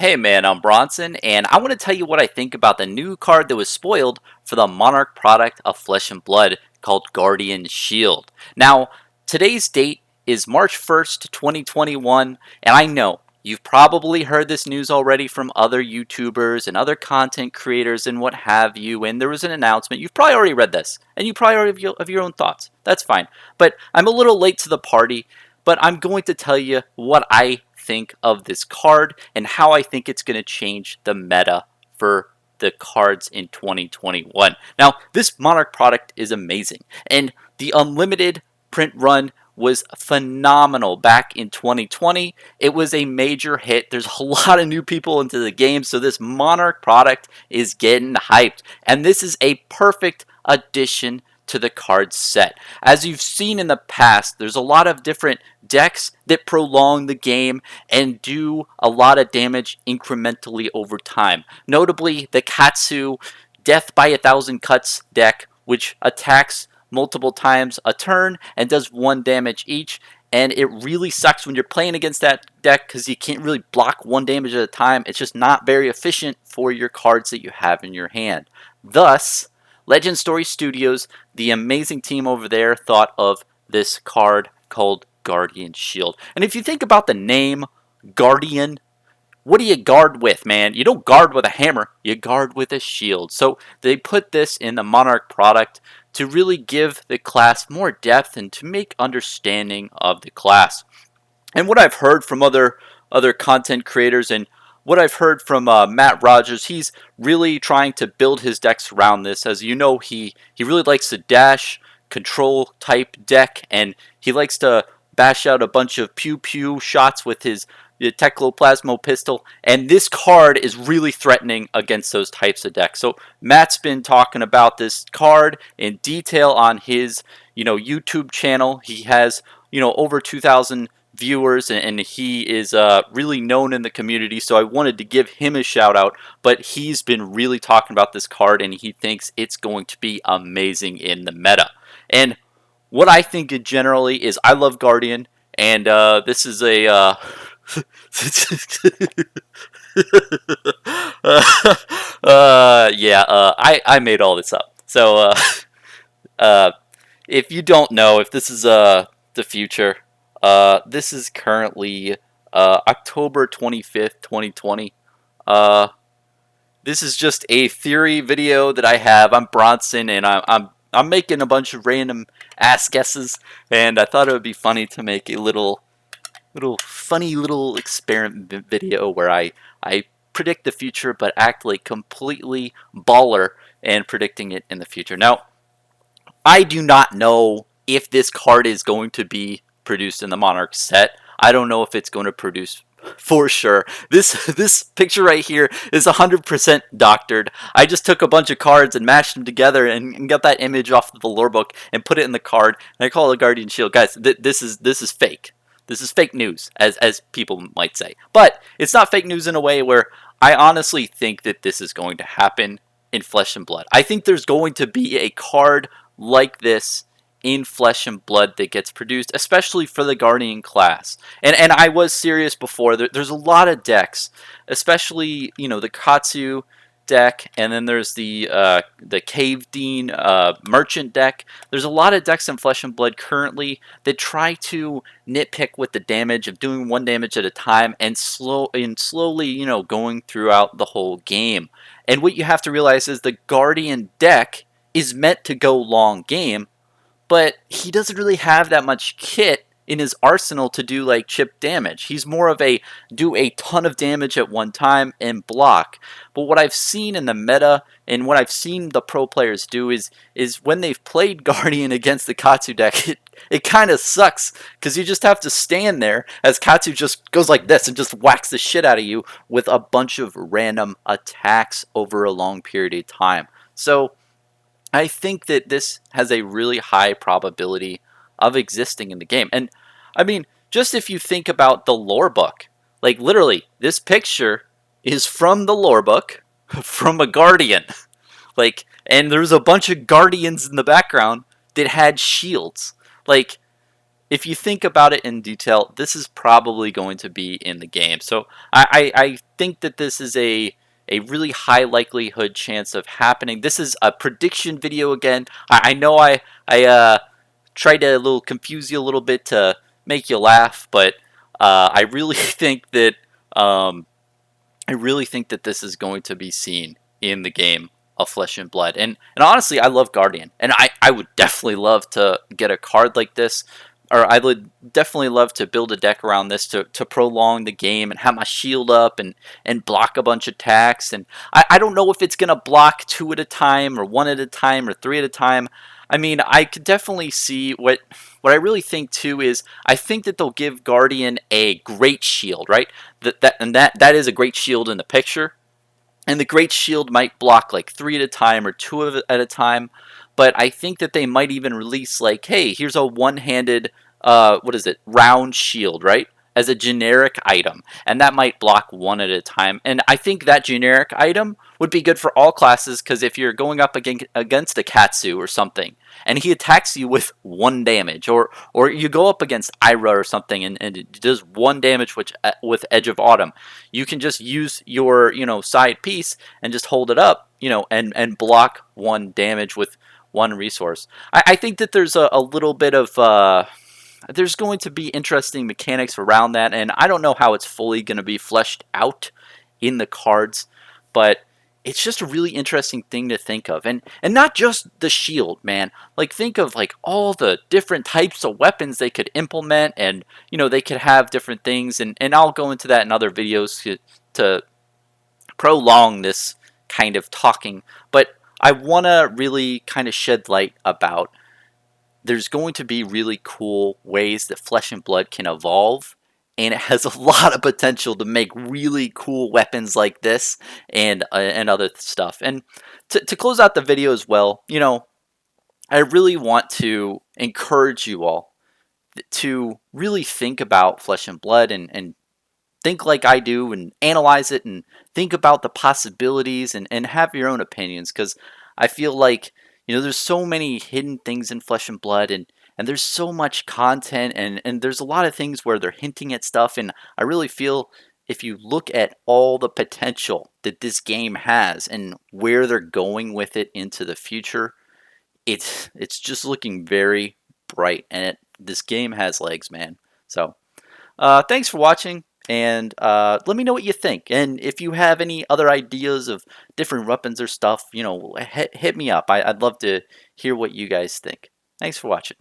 Hey man, I'm Bronson, and I want to tell you what I think about the new card that was spoiled for the Monarch product of Flesh and Blood called Guardian Shield. Now, today's date is March 1st, 2021, and I know you've probably heard this news already from other YouTubers and other content creators and what have you, and there was an announcement. You've probably already read this, and you probably already have your own thoughts. That's fine. But I'm a little late to the party, but I'm going to tell you what I think of this card and how I think it's going to change the meta for the cards in 2021. Now, this Monarch product is amazing, and the unlimited print run was phenomenal back in 2020. It was a major hit. There's a lot of new people into the game, so this Monarch product is getting hyped, and this is a perfect addition to the card set. As you've seen in the past, there's a lot of different decks that prolong the game and do a lot of damage incrementally over time. Notably, the Katsu Death by 1,000 Cuts deck, which attacks multiple times a turn and does 1 damage each. And it really sucks when you're playing against that deck because you can't really block 1 damage at a time. It's just not very efficient for your cards that you have in your hand. Thus, Legend Story Studios, the amazing team over there, thought of this card called Guardian Shield. And if you think about the name Guardian, what do you guard with, man? You don't guard with a hammer, you guard with a shield. So they put this in the Monarch product to really give the class more depth and to make understanding of the class. And what I've heard from other content creators and what I've heard from Matt Rogers, he's really trying to build his decks around this. As you know, he really likes to dash control type deck, and he likes to bash out a bunch of pew pew shots with his Tecloplasmo pistol, and this card is really threatening against those types of decks. So Matt's been talking about this card in detail on his YouTube channel. He has over 2,000 viewers, and he is really known in the community, so I wanted to give him a shout out. But he's been really talking about this card, and he thinks it's going to be amazing in the meta. And what I think generally is, I love Guardian, and this is a I made all this up. So if you don't know, if this is the future, this is currently October 25th, 2020. This is just a theory video that I have. I'm Bronson, and I'm making a bunch of random ass guesses, and I thought it would be funny to make a little funny little experiment video where I predict the future but act like completely baller and predicting it in the future. Now, I do not know if this card is going to be produced in the Monarch set. I don't know if it's going to produce for sure. This picture right here is 100% doctored. I just took a bunch of cards and mashed them together and got that image off of the lore book and put it in the card, and I call it a Guardian Shield. Guys, this is fake. This is fake news, as people might say. But it's not fake news in a way where I honestly think that this is going to happen in Flesh and Blood. I think there's going to be a card like this in Flesh and Blood that gets produced, especially for the Guardian class. And I was serious before. There's a lot of decks, especially the Katsu deck, and then there's the Cave Dean merchant deck. There's a lot of decks in Flesh and Blood currently that try to nitpick with the damage of doing 1 damage at a time and slowly going throughout the whole game. And what you have to realize is the Guardian deck is meant to go long game, but he doesn't really have that much kit in his arsenal to do like chip damage. He's more of a do a ton of damage at one time and block. But what I've seen in the meta and what I've seen the pro players do is when they've played Guardian against the Katsu deck, it kind of sucks because you just have to stand there as Katsu just goes like this and just whacks the shit out of you with a bunch of random attacks over a long period of time. So I think that this has a really high probability of existing in the game. And I mean, just if you think about the lore book, like literally, this picture is from the lore book, from a Guardian. Like, and there's a bunch of Guardians in the background that had shields. Like, if you think about it in detail, this is probably going to be in the game. So I think that this is a really high likelihood chance of happening. This is a prediction video again. I know I tried to confuse you a little bit to make you laugh, but I really think that um, I really think that this is going to be seen in the game of Flesh and Blood. And honestly, I love Guardian, and I would definitely love to get a card like this, or I would definitely love to build a deck around this to prolong the game and have my shield up and block a bunch of attacks. And I don't know if it's gonna block two at a time or one at a time or three at a time. I mean, I could definitely see what I really think too is I think that they'll give Guardian a great shield, right? That is a great shield in the picture, and the great shield might block like three at a time or two at a time. But I think that they might even release like, hey, here's a one-handed what is it, round shield, right, as a generic item, and that might block one at a time. And I think that generic item would be good for all classes, because if you're going up against a Katsu or something and he attacks you with one damage, or you go up against Ira or something and it does one damage with Edge of Autumn, you can just use your side piece and just hold it up, and block one damage with one resource. I think that there's a little bit of there's going to be interesting mechanics around that, and I don't know how it's fully going to be fleshed out in the cards, but it's just a really interesting thing to think of. And not just the shield, man. Like, think of like all the different types of weapons they could implement, and they could have different things, and I'll go into that in other videos to prolong this kind of talking. But I want to really kind of shed light about there's going to be really cool ways that Flesh and Blood can evolve, and it has a lot of potential to make really cool weapons like this and other stuff. And to close out the video as well, I really want to encourage you all to really think about Flesh and Blood, and think like I do and analyze it and think about the possibilities, and have your own opinions, because I feel like there's so many hidden things in Flesh and Blood, and there's so much content, and there's a lot of things where they're hinting at stuff, and I really feel if you look at all the potential that this game has and where they're going with it into the future, it's just looking very bright, and this game has legs, man. So thanks for watching, and let me know what you think. And if you have any other ideas of different weapons or stuff, hit me up. I'd love to hear what you guys think. Thanks for watching.